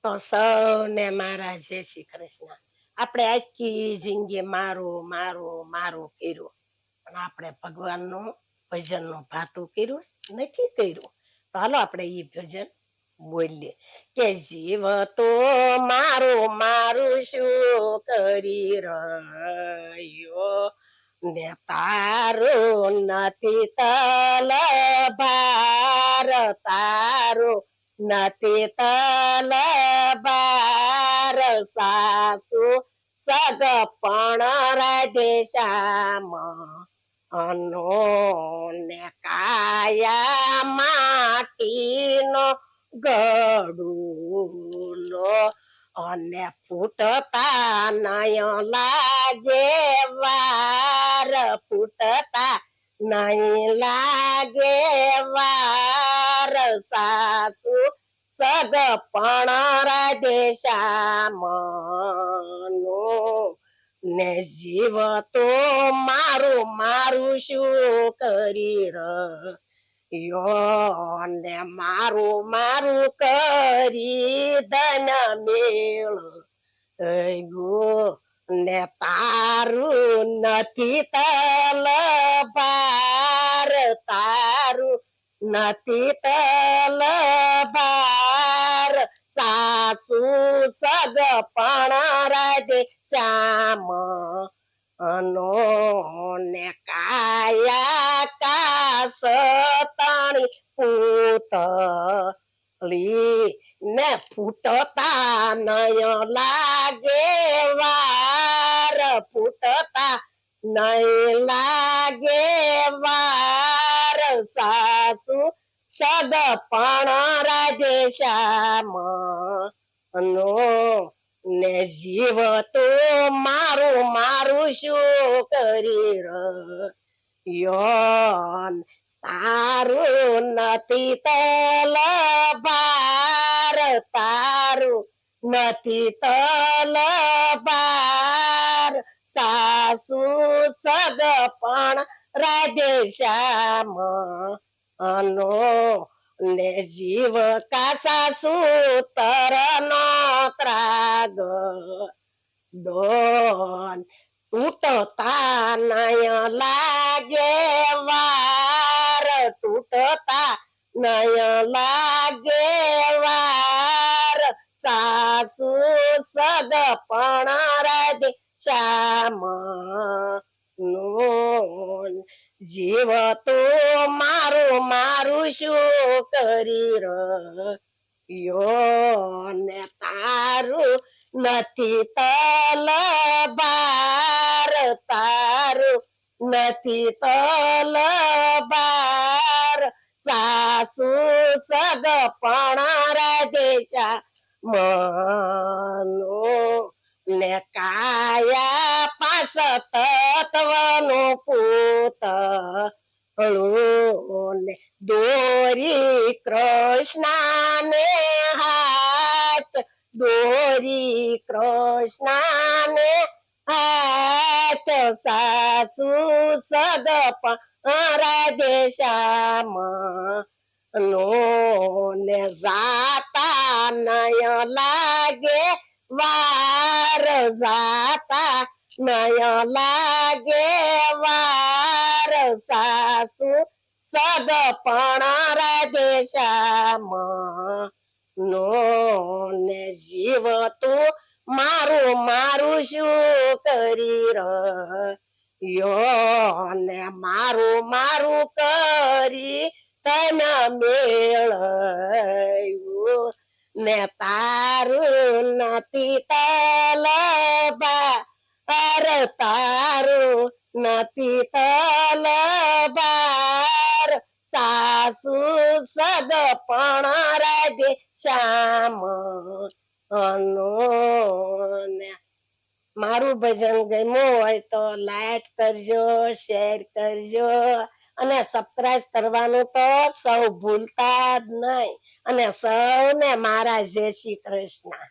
તો સૌને મારા જય શ્રી કૃષ્ણ. આપણે આખી જિંદગી મારું મારું મારું કર્યું, પણ આપણે ભગવાનનું ભજનનું ભાતું કર્યું નથી કર્યું. તો હાલો આપણે એ ભજન બોલીએ કે જીવ તો મારું મારું શું કરી રહ્યો ને તારું નથી તલભાર, તારું નથી તલભાર, સાસુ સગપણ રાધેશ્યામ અનો ને કાયા માટીનો ગડુલો અને ફૂટતા નય લાગે વાર, ફૂટતા નહીં લાગે વાર, સાસુ સગપણ રાધેશ્યામનું ને જીવ તો મારું મારું શું કરી રહ્યો ને મારું મારું કરી ધન મેળવ્યું ને તારું નથી તલભાર, તારું નથી તલભાર, સાસુ સગપણ રાધેશ્યામ અનો ને કાયા કાસ તાણી પૂતળી ને ફૂટતા નય લાગે વાર, ફૂટતા નહીં લાગે વાર, સાસુ સગપણ રાધેશ્યામ નો ને જીવ તો મારું મારું શું કરી રહ્યો તારું નથી તલભાર, તારું નથી તલભાર, સાસુ સગપણ રાધેશ્યામ અનો ને જીવ કા સાસુ તરનો ત્રાગ દોન તૂટતા નય લાગે વાર, તૂટતા નય લાગે વાર, સાસુ સગપણ રાધેશ્યામ નું જીવ તો મારું મારું શું કરી રહ્યો ને તારું નથી તલભાર, તારું નથી તલભાર, સાસુ સગપણ રાધેશ્યામ ને કાયા પાસ તત્વનું પૂતળું ને દોરી કૃષ્ણ ને હાથ, દોરી કૃષ્ણ ને હાથ, સાસુ સગપણ રાધેશ્યામ નો ને જાતા નય લાગે વાર, જાતા નય લાગે વાર, સાસુ સગપણ રાધેશ્યામ નો ને જીવ તું મારું મારું શું કરી રહ્યો ને મારું મારું કરી તન મેળવ્યું ને તારું નથી તલભાર, તારું નથી તલભાર, સાસુ સગપણ રાધેશ્યામ અનો. મારું ભજન ગમ્યું હોય તો લાઈક કરજો, શેર કરજો અને સબસ્ક્રાઇબ કરવાનું તો સૌ ભૂલતા જ નહીં. અને સૌને મારા જય શ્રી કૃષ્ણ.